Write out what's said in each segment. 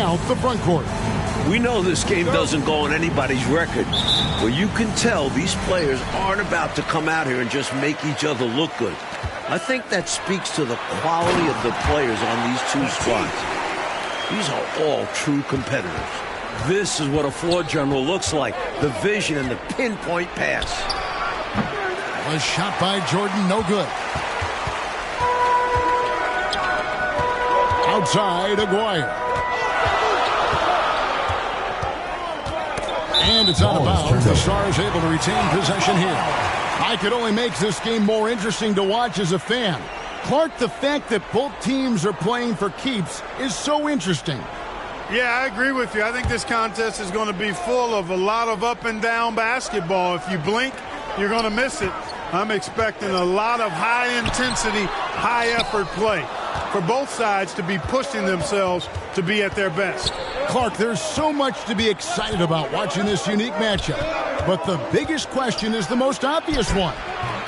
out the front court. We know this game doesn't go on anybody's record, but you can tell these players aren't about to come out here and just make each other look good. I think that speaks to the quality of the players on these two squads. These are all true competitors. This is what a floor general looks like, the vision and the pinpoint pass. A shot by Jordan, no good. Outside, Aguirre. And it's out of bounds. The Stars able to retain possession here. I could only make this game more interesting to watch as a fan. Clark, the fact that both teams are playing for keeps is so interesting. Yeah, I agree with you. I think this contest is going to be full of a lot of up and down basketball. If you blink, you're going to miss it. I'm expecting a lot of high-intensity, high-effort play for both sides to be pushing themselves to be at their best. Clark, there's so much to be excited about watching this unique matchup. But the biggest question is the most obvious one.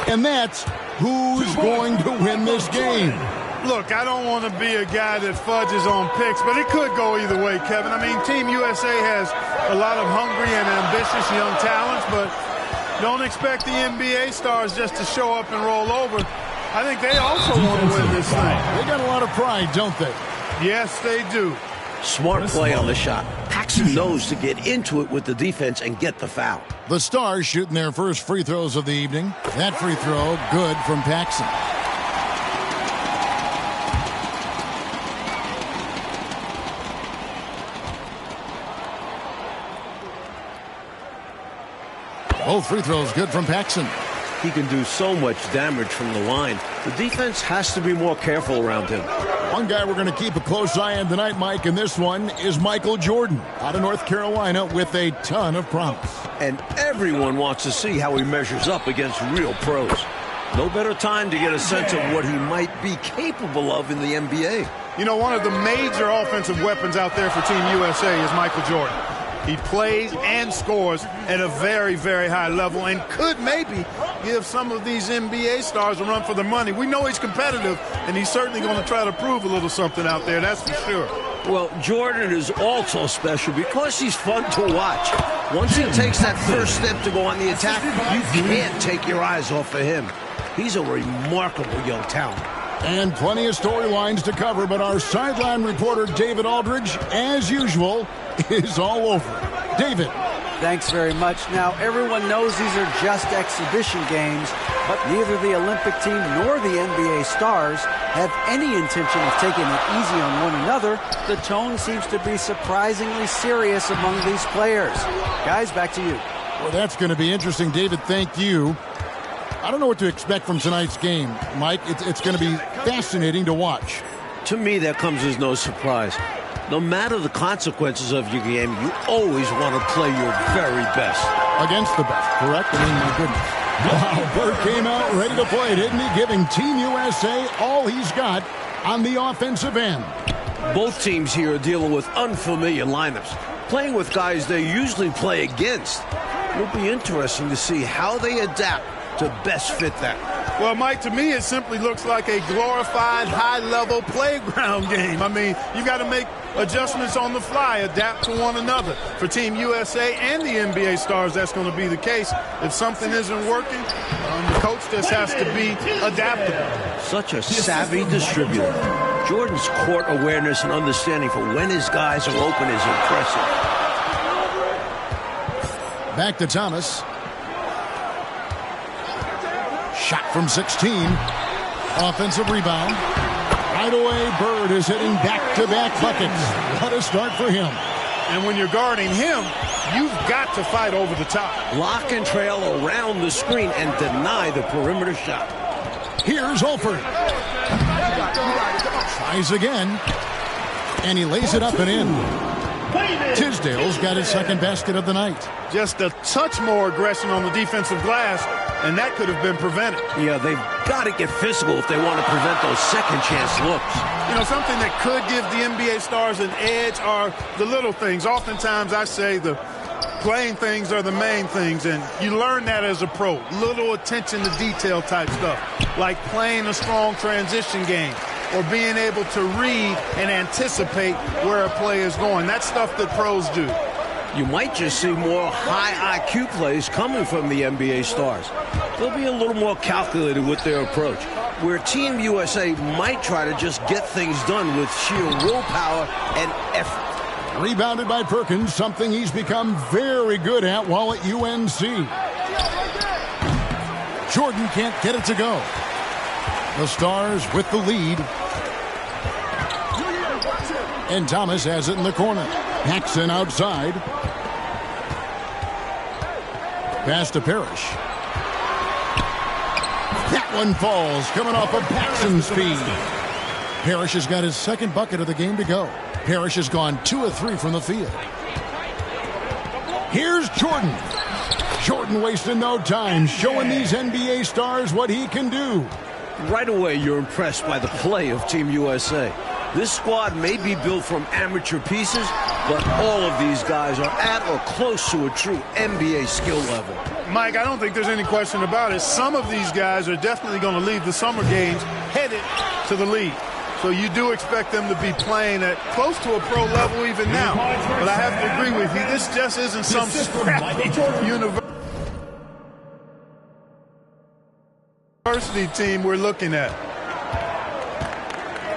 And that's who's going to win this game? Look, I don't want to be a guy that fudges on picks, but it could go either way, Kevin. I mean, Team USA has a lot of hungry and ambitious young talents, but don't expect the NBA stars just to show up and roll over. I think they also want to win this thing. They got a lot of pride, don't they? Yes, they do. Smart play on the shot. Paxson knows to get into it with the defense and get the foul. The Stars shooting their first free throws of the evening. That free throw, good from Paxson. Both free throws good from Paxson. He can do so much damage from the line. The defense has to be more careful around him. One guy we're going to keep a close eye on tonight, Mike, and this one is Michael Jordan out of North Carolina with a ton of promise. And everyone wants to see how he measures up against real pros. No better time to get a sense of what he might be capable of in the NBA. You know, one of the major offensive weapons out there for Team USA is Michael Jordan. He plays and scores at a very, very high level and could maybe give some of these NBA stars a run for their money. We know he's competitive, and he's certainly going to try to prove a little something out there, that's for sure. Well, Jordan is also special because he's fun to watch. Once he takes that first step to go on the attack, you can't take your eyes off of him. He's a remarkable young talent. And plenty of storylines to cover, but our sideline reporter, David Aldridge, as usual, is all over. David. Thanks very much. Now, everyone knows these are just exhibition games, but neither the Olympic team nor the NBA stars have any intention of taking it easy on one another. The tone seems to be surprisingly serious among these players. Guys, back to you. Well, that's going to be interesting, David. Thank you. I don't know what to expect from tonight's game, Mike. It's going to be fascinating to watch. To me, that comes as no surprise. No matter the consequences of your game, you always want to play your very best. Against the best, correct? I mean, my goodness. Wow, Bert came out ready to play, didn't he? Giving Team USA all he's got on the offensive end. Both teams here are dealing with unfamiliar lineups, playing with guys they usually play against. It'll be interesting to see how they adapt to best fit that. Well, Mike, to me, it simply looks like a glorified high-level playground game. I mean, you got to make adjustments on the fly, adapt to one another. For Team USA and the NBA stars, that's going to be the case. If something isn't working, the coach just has to be adaptable. Such a savvy distributor. Jordan's court awareness and understanding for when his guys are open is impressive. Back to Thomas. Shot from 16. Offensive rebound. Right away, Bird is hitting back-to-back buckets. What a start for him. And when you're guarding him, you've got to fight over the top. Lock and trail around the screen and deny the perimeter shot. Here's Holford. Tries again. And he lays it up and in. Tisdale's got his second basket of the night. Just a touch more aggression on the defensive glass, and that could have been prevented. Yeah, they've got to get physical if they want to prevent those second chance looks. You know, something that could give the NBA stars an edge are the little things. Oftentimes I say the playing things are the main things, and you learn that as a pro. Little attention to detail type stuff, like playing a strong transition game, or being able to read and anticipate where a play is going. That's stuff that pros do. You might just see more high IQ plays coming from the NBA stars. They'll be a little more calculated with their approach, where Team USA might try to just get things done with sheer willpower and effort. Rebounded by Perkins, something he's become very good at while at UNC. Jordan can't get it to go. The Stars with the lead. And Thomas has it in the corner. Paxson outside. Pass to Parrish. That one falls, coming off of Paxson's feed. Parrish has got his second bucket of the game to go. Parrish has gone 2 of 3 from the field. Here's Jordan. Jordan wasting no time, showing these NBA stars what he can do. Right away, you're impressed by the play of Team USA. This squad may be built from amateur pieces, but all of these guys are at or close to a true NBA skill level. Mike, I don't think there's any question about it. Some of these guys are definitely going to leave the summer games headed to the league. So you do expect them to be playing at close to a pro level even now. But I have to agree with you. This just isn't some scrappy university team we're looking at.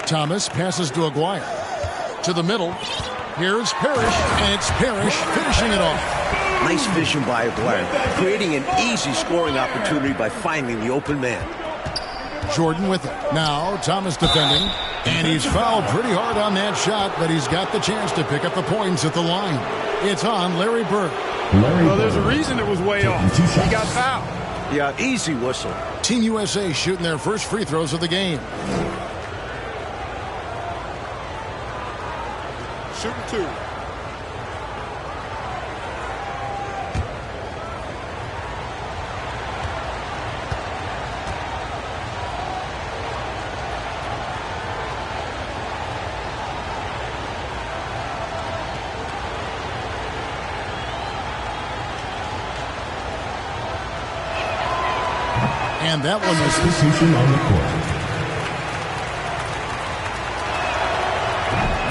Thomas passes to Aguirre. To the middle. Here's Parrish, and it's Parrish finishing it off. Nice vision by Aguirre, creating an easy scoring opportunity by finding the open man. Jordan with it. Now Thomas defending, and he's fouled pretty hard on that shot, but he's got the chance to pick up the points at the line. It's on Larry Bird. Well, there's a reason it was way off. He got fouled. Yeah, easy whistle. Team USA shooting their first free throws of the game. Shooting 2. And that one was substitution on the court.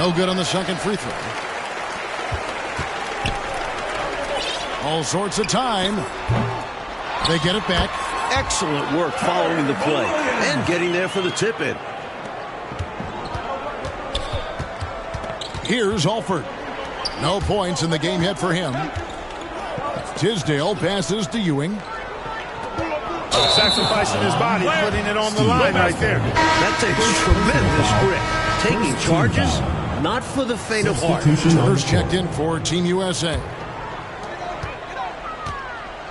no good on the second free throw. All sorts of time. They get it back. Excellent work following the play and getting there for the tip-in. Here's Alford. No points in the game yet for him. Tisdale passes to Ewing. Sacrificing his body, putting it on the line right there. That takes tremendous grit. Taking charges, not for the faint of heart. Turner's checked in for Team USA.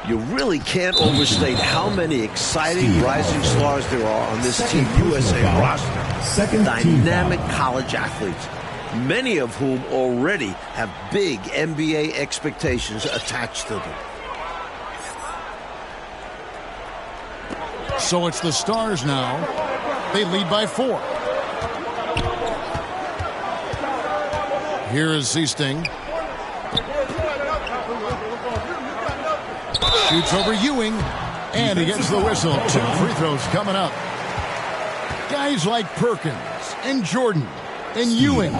You really can't overstate how many exciting rising stars there are on this Team USA roster. Dynamic college athletes, many of whom already have big NBA expectations attached to them. So it's the Stars now. They lead by 4. Here is Zeesting. Shoots over Ewing, and he gets the whistle. 2 free throws coming up. Guys like Perkins and Jordan and Ewing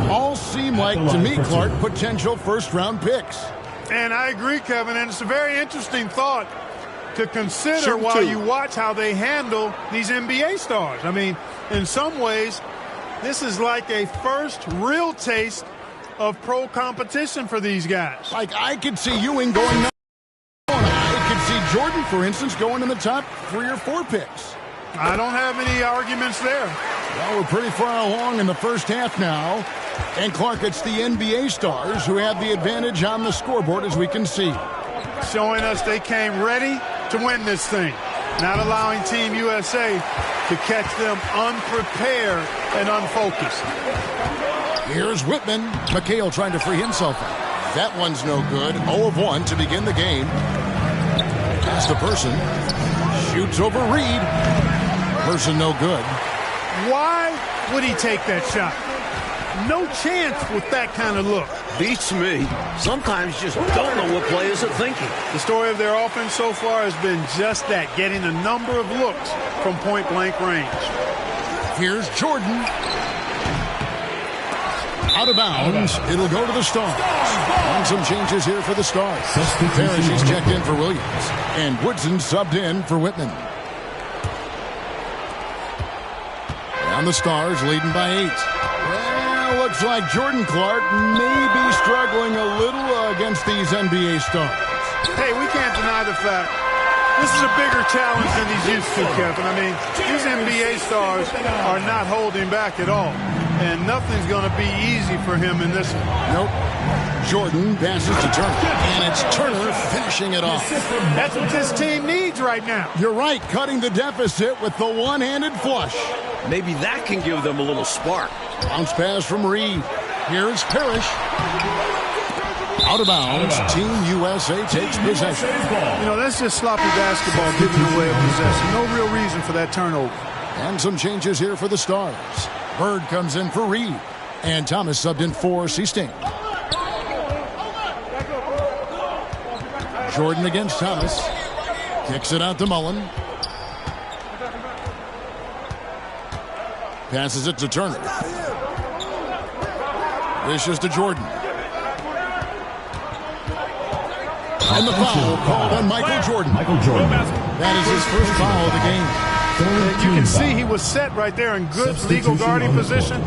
all seem like, to me, Clark, potential first-round picks. And I agree, Kevin, and it's a very interesting thought to consider while you watch how they handle these NBA stars. I mean, in some ways, this is like a first real taste of pro competition for these guys. Like, I could see Ewing going. I could see Jordan, for instance, going in the top 3 or 4 picks. I don't have any arguments there. Well, we're pretty far along in the first half now. And, Clark, it's the NBA stars who have the advantage on the scoreboard, as we can see. Showing us they came ready to win this thing. Not allowing Team USA to catch them unprepared and unfocused. Here's Whitman. McHale trying to free himself up. That one's no good. 0 of 1 to begin the game. Pass to Person. Shoots over Reed. Person no good. Why would he take that shot? No chance with that kind of look. Beats me. Sometimes you just don't know what players are thinking. The story of their offense so far has been just that, getting a number of looks from point-blank range. Here's Jordan. Out of bounds. It'll go to the Stars. And some changes here for the Stars. Parrish is checked in for Williams. And Woodson subbed in for Whitman. And the Stars leading by 8. Well, looks like Jordan Clark may be struggling a little against these NBA stars. Hey, we can't deny the fact this is a bigger challenge than he's used to, Kevin. I mean, these NBA stars are not holding back at all. And nothing's going to be easy for him in this one. Nope. Jordan passes to Turner. And it's Turner finishing it off. That's what this team needs right now. You're right, cutting the deficit with the one-handed flush. Maybe that can give them a little spark. Bounce pass from Reed. Here's Parrish. Out of bounds. Team USA takes possession. You know, that's just sloppy basketball giving away a possession. No real reason for that turnover. And some changes here for the Stars. Bird comes in for Reed. And Thomas subbed in for Seastain. Jordan against Thomas. Kicks it out to Mullen. Passes it to Turner. Dishes to Jordan. And the foul called on Michael Jordan. That is his first foul of the game. You can see he was set right there in good legal guarding position.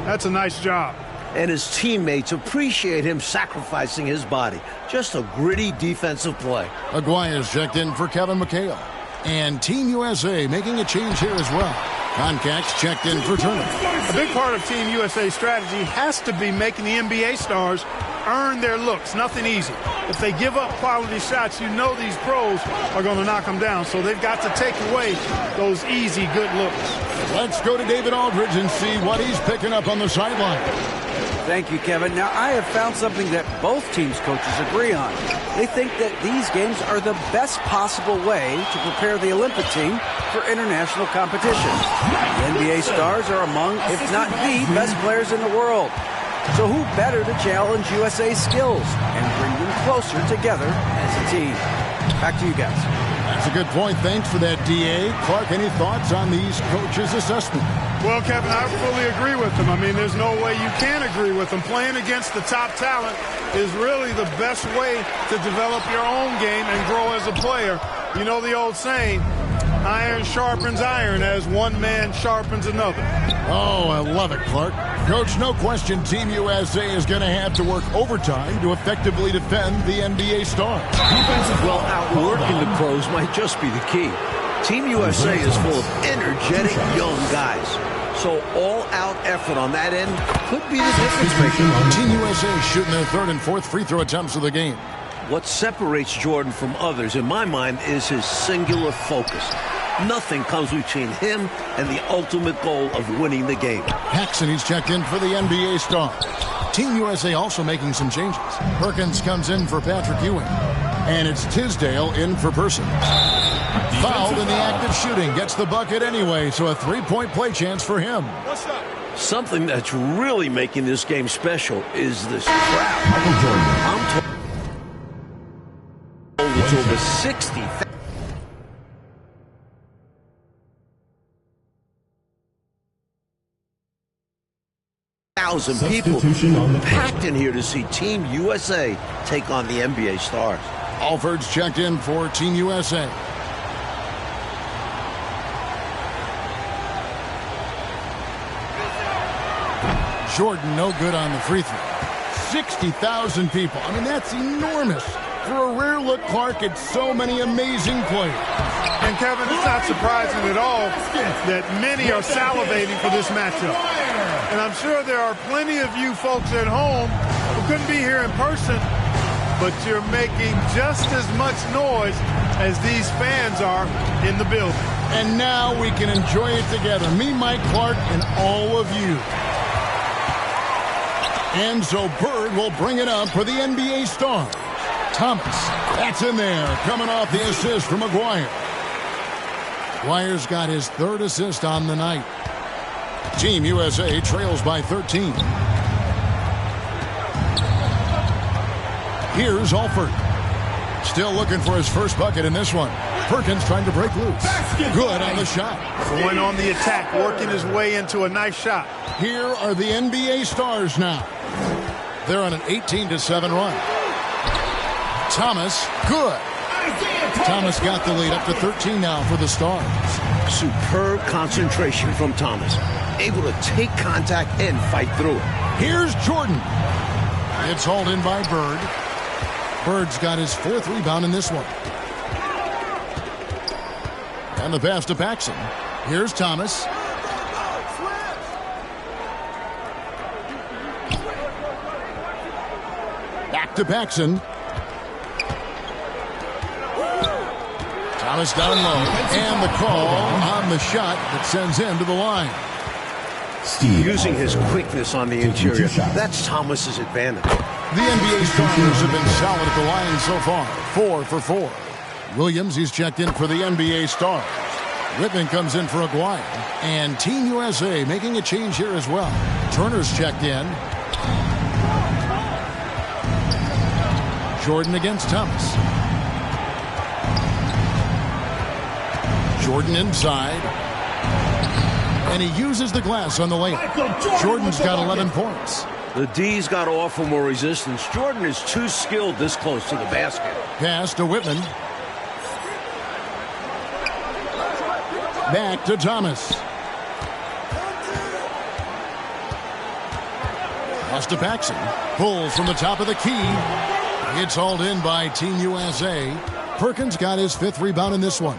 That's a nice job. And his teammates appreciate him sacrificing his body. Just a gritty defensive play. Aguirre's checked in for Kevin McHale. And Team USA making a change here as well. Concax checked in for Turner. A big part of Team USA's strategy has to be making the NBA stars earn their looks. Nothing easy. If they give up quality shots, you know these pros are going to knock them down. So they've got to take away those easy, good looks. Let's go to David Aldridge and see what he's picking up on the sideline. Thank you, Kevin. Now, I have found something that both teams' coaches agree on. They think that these games are the best possible way to prepare the Olympic team for international competition. The NBA stars are among, if not the best players in the world. So who better to challenge USA's skills and bring them closer together as a team? Back to you guys. That's a good point. Thanks for that, D.A. Clark, any thoughts on these coaches' assessment? Well, Kevin, I fully agree with them. I mean, there's no way you can agree with them. Playing against the top talent is really the best way to develop your own game and grow as a player. You know the old saying, iron sharpens iron as one man sharpens another. Oh, I love it, Clark. Coach, no question Team USA is going to have to work overtime to effectively defend the NBA stars. Well, outworking the pros might just be the key. Team USA is full of energetic young guys. So all-out effort on that end could be the difference maker. Team USA shooting their third and fourth free throw attempts of the game. What separates Jordan from others, in my mind, is his singular focus. Nothing comes between him and the ultimate goal of winning the game. Paxson, he's checked in for the NBA Stars. Team USA also making some changes. Perkins comes in for Patrick Ewing. And it's Tisdale in for Persons. Fouled in the act of shooting. Gets the bucket anyway, so a three-point play chance for him. Something that's really making this game special is this crowd. I'm told it's over 60,000 people packed in here to see Team USA take on the NBA stars. Alford's checked in for Team USA. Jordan no good on the free throw. 60,000 people. I mean, that's enormous. For a rare look, Clark, it's so many amazing players. And Kevin, it's not surprising at all that many are salivating for this matchup. And I'm sure there are plenty of you folks at home who couldn't be here in person, but you're making just as much noise as these fans are in the building. And now we can enjoy it together. Me, Mike Clark, and all of you. And so Bird will bring it up for the NBA stars. Thomas, that's in there, coming off the assist from Aguirre. Aguirre's got his third assist on the night. Team USA trails by 13. Here's Alford. Still looking for his first bucket in this one. Perkins trying to break loose. Good on the shot. Going on the attack, working his way into a nice shot. Here are the NBA Stars now. They're on an 18-7 run. Thomas, good. Thomas got the lead up to 13 now for the Stars. Superb concentration from Thomas. Able to take contact and fight through it. Here's Jordan. It's hauled in by Bird. Bird's got his 4th rebound in this one. And the pass to Paxson. Here's Thomas. Back to Paxson. Thomas down low. And the call on the shot that sends him to the line. Using his quickness on the interior. That's Thomas's advantage. The NBA Stars have been solid at the line so far. 4 for 4. Williams, he's checked in for the NBA Stars. Whitman comes in for Aguirre. And Team USA making a change here as well. Turner's checked in. Jordan against Thomas. Jordan inside. And he uses the glass on the layup. Jordan's got 11 points. The D's got to offer more resistance. Jordan is too skilled this close to the basket. Pass to Whitman. Back to Thomas. Pass to Paxson. Pulls from the top of the key. It's hauled in by Team USA. Perkins got his 5th rebound in this one.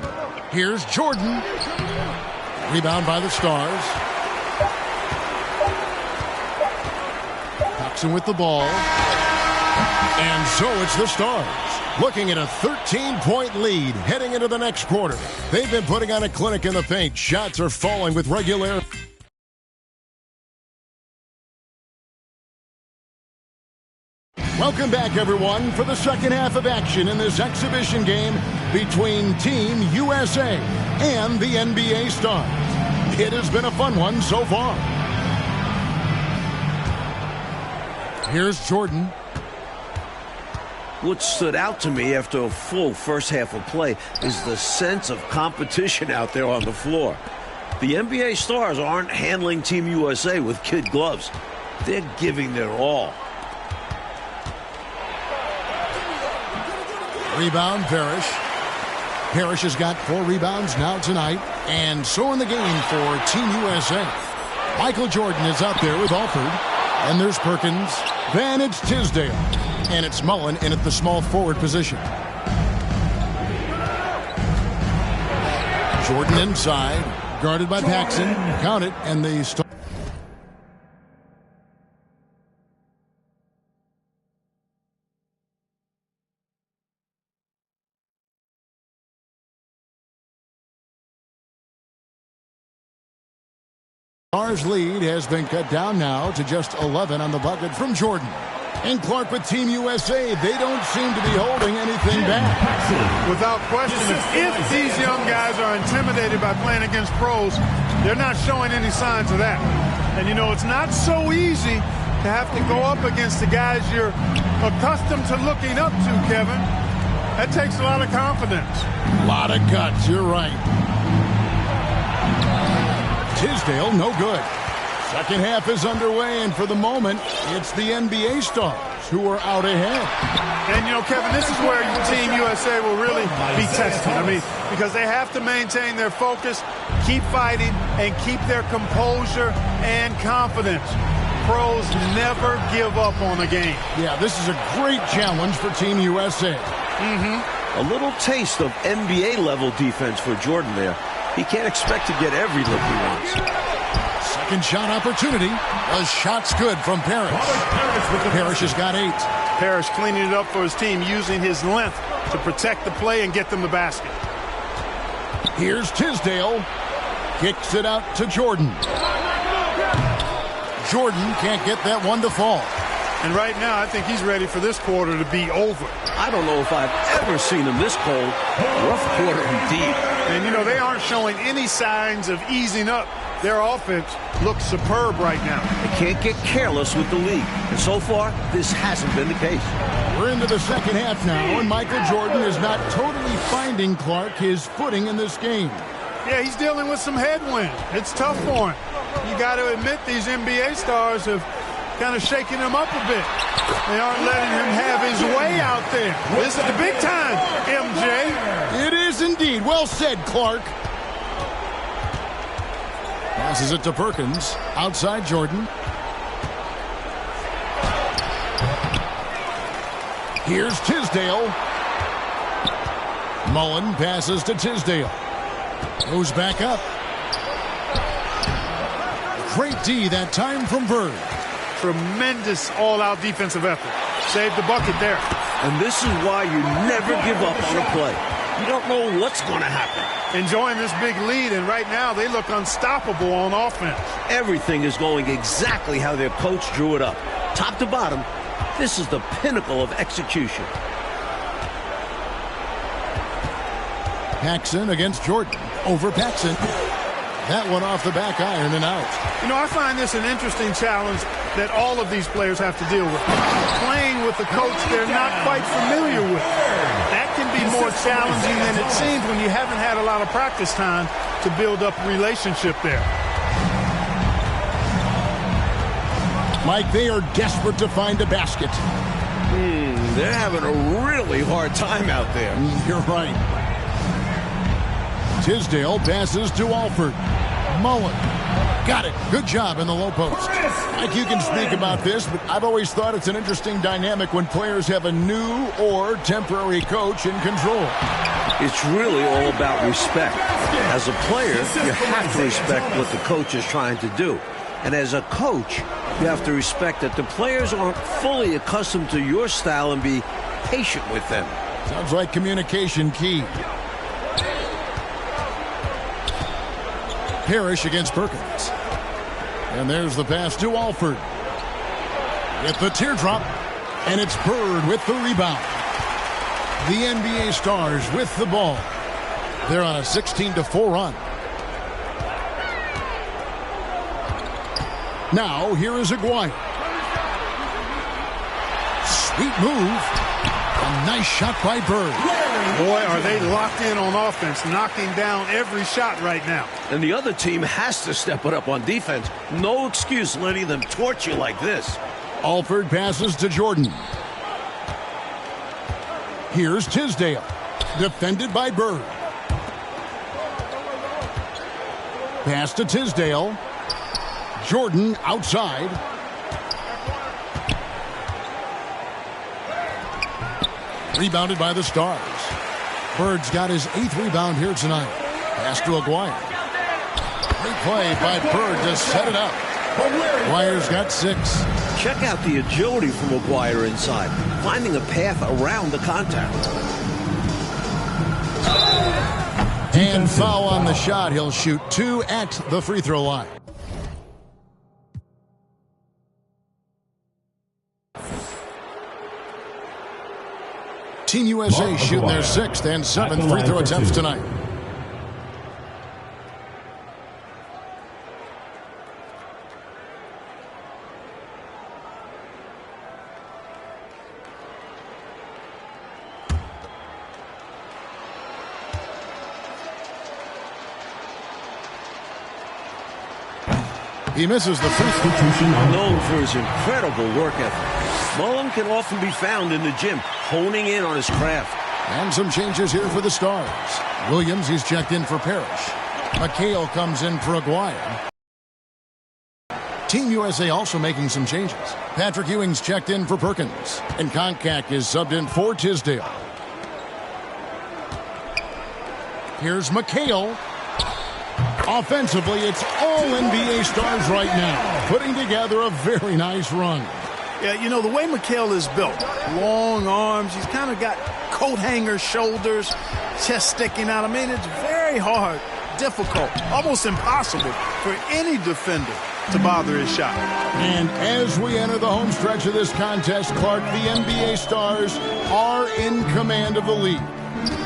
Here's Jordan. Rebound by the Stars. Paxson with the ball. And so it's the Stars looking at a 13-point lead heading into the next quarter. They've been putting on a clinic in the paint. Shots are falling with regularity. Welcome back, everyone, for the second half of action in this exhibition game between Team USA and the NBA Stars. It has been a fun one so far. Here's Jordan. What stood out to me after a full first half of play is the sense of competition out there on the floor. The NBA Stars aren't handling Team USA with kid gloves. They're giving their all. Rebound, Parrish. Parrish has got 4 rebounds now tonight, and so in the game for Team USA. Michael Jordan is out there with Alford, and there's Perkins. Then it's Tisdale, and it's Mullen in at the small forward position. Jordan inside, guarded by Paxson. Count it, and the Stars' lead has been cut down now to just 11 on the bucket from Jordan. And Clark with Team USA, they don't seem to be holding anything back. Without question, if these young guys are intimidated by playing against pros, they're not showing any signs of that. And, you know, it's not so easy to have to go up against the guys you're accustomed to looking up to, Kevin. That takes a lot of confidence. A lot of guts, you're right. Tisdale, no good. Second half is underway, and for the moment, it's the NBA Stars who are out ahead. And, you know, Kevin, this is where Team USA will really be tested. I mean, because they have to maintain their focus, keep fighting, and keep their composure and confidence. Pros never give up on a game. Yeah, this is a great challenge for Team USA. A little taste of NBA-level defense for Jordan there. He can't expect to get every look he wants. Second shot opportunity. The shot's good from Parrish. Parrish has got 8. Parrish cleaning it up for his team, using his length to protect the play and get them the basket. Here's Tisdale. Kicks it out to Jordan. Jordan can't get that one to fall. And right now, I think he's ready for this quarter to be over. I don't know if I've ever seen him this cold. Rough quarter indeed. And, you know, they aren't showing any signs of easing up Their offense looks superb right now. They can't get careless with the lead. And so far, this hasn't been the case. We're into the second half now, and Michael Jordan is not totally finding Clark his footing in this game. Yeah, he's dealing with some headwind. It's tough for him. You got to admit these NBA stars have kind of shaken him up a bit. They aren't letting him have his way out there. This is the big time, MJ. It is indeed. Well said, Clark. Passes it to Perkins. Outside Jordan. Here's Tisdale. Mullen passes to Tisdale. Goes back up. Great D that time from Bird. Tremendous all-out defensive effort. Saved the bucket there. And this is why you never give up on a play. You don't know what's going to happen. Enjoying this big lead, and right now they look unstoppable on offense. Everything is going exactly how their coach drew it up. Top to bottom, this is the pinnacle of execution. Paxson against Jordan. Over Paxson. That one off the back iron and out. You know, I find this an interesting challenge that all of these players have to deal with. Playing with a coach they're not quite familiar with. That can be more challenging than it seems when you haven't had a lot of practice time to build up a relationship there. Mike, they are desperate to find a basket. They're having a really hard time out there. You're right. Tisdale passes to Alford. Mullen. Got it. Good job in the low post. Mike, you can speak about this, but I've always thought it's an interesting dynamic when players have a new or temporary coach in control. It's really all about respect. As a player, you have to respect what the coach is trying to do. And as a coach, you have to respect that the players aren't fully accustomed to your style and be patient with them. Sounds like communication key. Parrish against Perkins. And there's the pass to Alford. With the teardrop. And it's Bird with the rebound. The NBA Stars with the ball. They're on a 16-4 run. Now, here is Aguirre. Sweet move. A nice shot by Bird. Boy, are they locked in on offense, knocking down every shot right now. And the other team has to step it up on defense. No excuse letting them torch you like this. Alford passes to Jordan. Here's Tisdale. Defended by Bird. Pass to Tisdale. Jordan outside. Rebounded by the Stars. Bird's got his 8th rebound here tonight. Pass to Aguirre. Great play by Bird to set it up. Aguirre's got 6. Check out the agility from Aguirre inside, finding a path around the contact. And foul on the shot. He'll shoot 2 at the free throw line. Team USA shooting their 6th and 7th free throw attempts tonight. He misses the free throw. Known for his incredible work ethic, Mullen can often be found in the gym, honing in on his craft. And some changes here for the Stars. Williams, he's checked in for Parrish. McHale comes in for Aguirre. Team USA also making some changes. Patrick Ewing's checked in for Perkins. And Konkak is subbed in for Tisdale. Here's McHale. Offensively, it's all NBA stars right now, putting together a very nice run. Yeah, you know, the way McHale is built, long arms, he's kind of got coat hanger shoulders, chest sticking out. I mean, it's very hard, difficult, almost impossible for any defender to bother his shot. And as we enter the home stretch of this contest, Clark, the NBA stars are in command of the lead.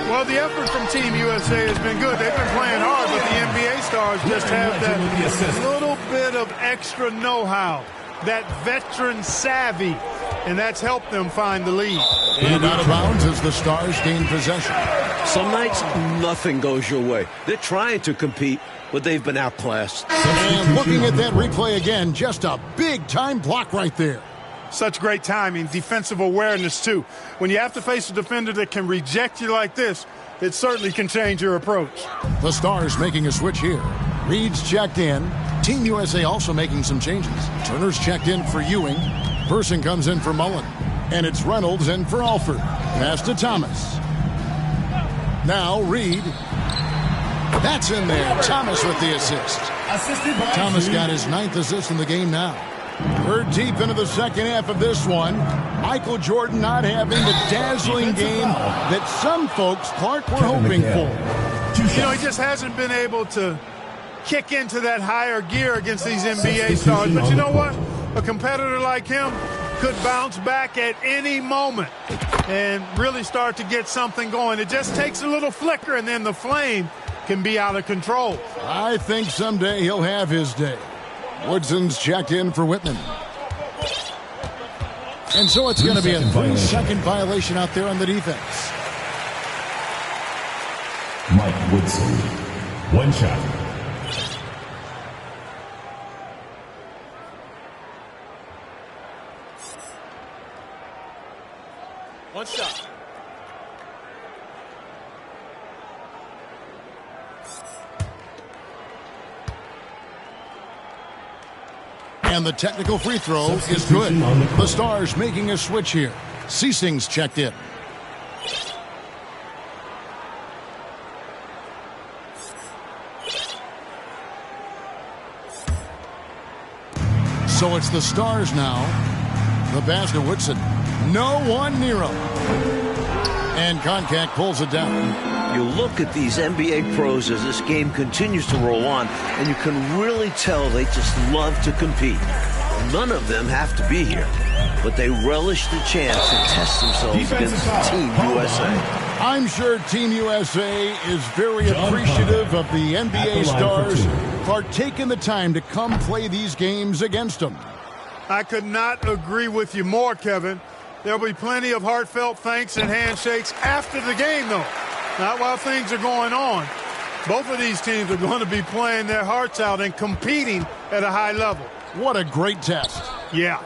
Well, the effort from Team USA has been good. They've been playing hard, but the NBA stars just have that little bit of extra know-how, that veteran savvy, and that's helped them find the lead. And out of bounds as the Stars gain possession. Some nights, nothing goes your way. They're trying to compete, but they've been outclassed. And looking at that replay again, just a big-time block right there. Such great timing, defensive awareness, too. When you have to face a defender that can reject you like this, it certainly can change your approach. The Stars making a switch here. Reed's checked in. Team USA also making some changes. Turner's checked in for Ewing. Person comes in for Mullen. And it's Reynolds in for Alford. Pass to Thomas. Now Reed. That's in there. Thomas with the assist. Thomas got his 9th assist in the game now. We're deep into the second half of this one. Michael Jordan not having the dazzling game that some folks, Clark, were hoping for. You know, he just hasn't been able to kick into that higher gear against these NBA stars. But you know what? A competitor like him could bounce back at any moment and really start to get something going. It just takes a little flicker, and then the flame can be out of control. I think someday he'll have his day. Woodson's checked in for Whitman. And so it's going to be a 3-second violation out there on the defense. Mike Woodson, 1 shot. One shot. And the technical free throw is good. The Stars making a switch here. Ceasing's checked in. So it's the Stars now. The pass to Woodson. No one near him. And Koncak pulls it down. You look at these NBA pros as this game continues to roll on, and you can really tell they just love to compete. None of them have to be here, but they relish the chance to test themselves against Team USA. I'm sure Team USA is very appreciative of the NBA stars for taking the time to come play these games against them. I could not agree with you more, Kevin. There'll be plenty of heartfelt thanks and handshakes after the game, though. Not while things are going on. Both of these teams are going to be playing their hearts out and competing at a high level. What a great test. Yeah.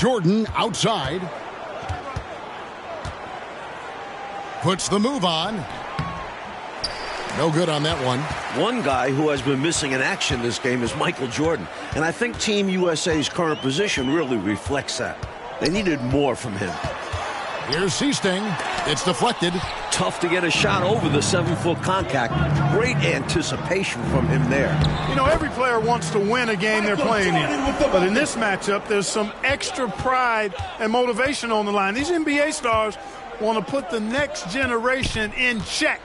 Jordan outside. Puts the move on. No good on that one. One guy who has been missing in action this game is Michael Jordan, and I think Team USA's current position really reflects that. They needed more from him. Here's Seasting. It's deflected. Tough to get a shot over the 7-foot Koncak. Great anticipation from him there. You know, every player wants to win a game they're playing in. But in this matchup, there's some extra pride and motivation on the line. These NBA stars want to put the next generation in check.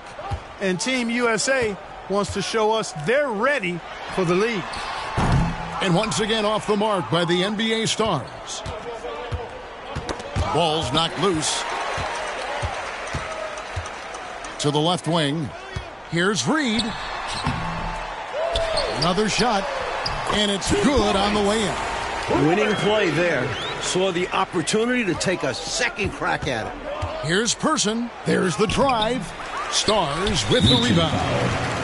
And Team USA wants to show us they're ready for the league. And once again off the mark by the NBA stars. Ball's knocked loose. To the left wing. Here's Reed. Another shot. And it's good on the way in. Winning play there. Saw the opportunity to take a second crack at it. Here's Person. There's the drive. Stars with the rebound.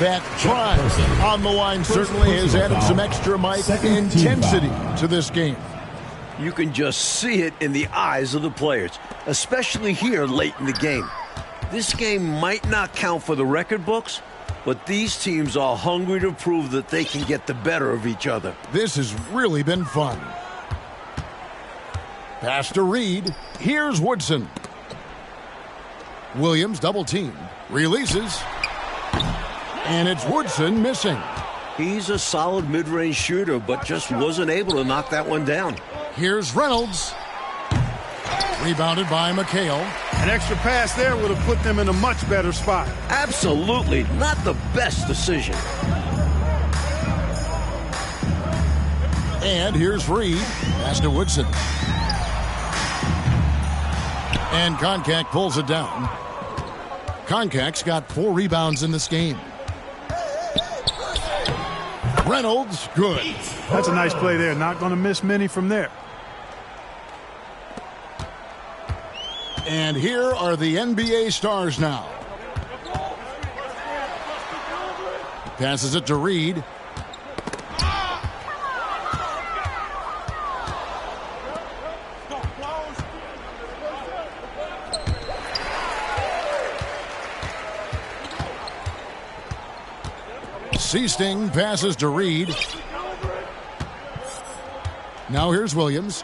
That drive on the line certainly has added some extra mic intensity to this game. You can just see it in the eyes of the players, especially here late in the game. This game might not count for the record books, but these teams are hungry to prove that they can get the better of each other. This has really been fun. Pass to Reed. Here's Woodson. Williams double team. Releases. And it's Woodson missing. He's a solid mid-range shooter, but just wasn't able to knock that one down. Here's Reynolds. Rebounded by McHale. An extra pass there would have put them in a much better spot. Absolutely not the best decision. And here's Reed. Pass to Woodson. And Koncak pulls it down. Koncak's got 4 rebounds in this game. Reynolds, good. That's a nice play there. Not going to miss many from there. And here are the NBA stars now. Passes it to Reed. Seasting passes to Reed. Now here's Williams.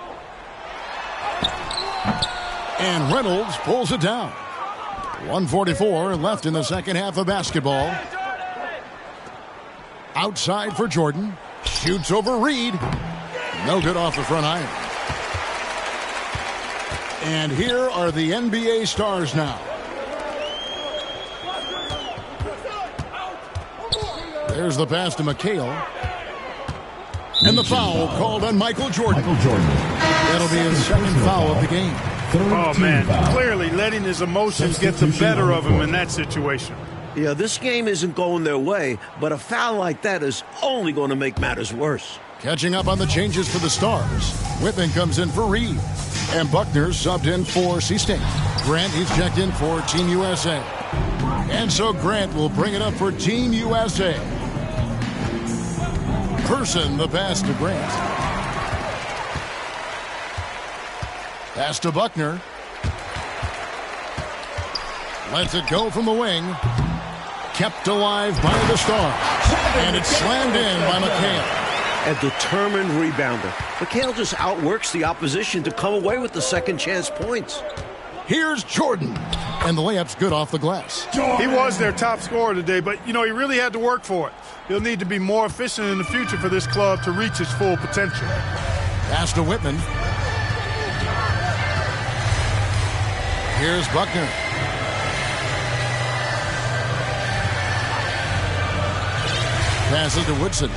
And Reynolds pulls it down. 1:44 left in the second half of basketball. Outside for Jordan. Shoots over Reed. No good off the front iron. And here are the NBA stars now. There's the pass to McHale. And the foul called on Michael Jordan. That'll be his second foul of the game. Oh, man. Clearly letting his emotions get the better of him in that situation. Yeah, this game isn't going their way, but a foul like that is only going to make matters worse. Catching up on the changes for the Stars. Whitman comes in for Reed. And Buckner subbed in for Seasting. Grant, he's checked in for Team USA. And so Grant will bring it up for Team USA. Person, the pass to Grant. Pass to Buckner. Lets it go from the wing. Kept alive by the Stars. And it's slammed in by McHale. A determined rebounder. McHale just outworks the opposition to come away with the second chance points. Here's Jordan. And the layup's good off the glass. He was their top scorer today, but, he really had to work for it. He'll need to be more efficient in the future for this club to reach its full potential. Pass to Whitman. Here's Buckner. Passes to Woodson.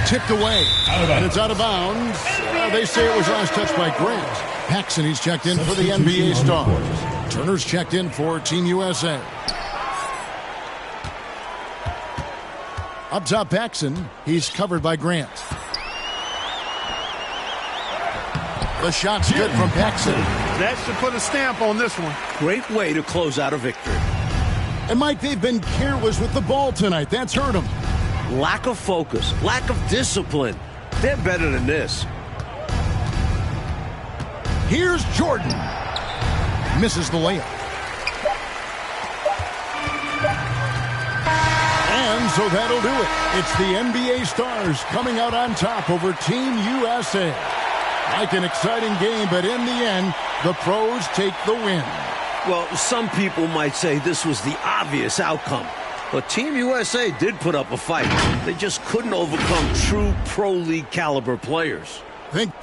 Tipped away. And it's out of bounds. They say it was last touched by Grant. Paxson, he's checked in for the NBA Stars. Turner's checked in for Team USA. Up top, Paxson. He's covered by Grant. The shot's good from Paxson. That should put a stamp on this one. Great way to close out a victory. And Mike, they've been careless with the ball tonight. That's hurt them. Lack of focus, lack of discipline. They're better than this. Here's Jordan. Misses the layup. And so that'll do it. It's the NBA Stars coming out on top over Team USA. Like an exciting game, but in the end, the pros take the win. Well, some people might say this was the obvious outcome. But Team USA did put up a fight. They just couldn't overcome true pro league caliber players. Think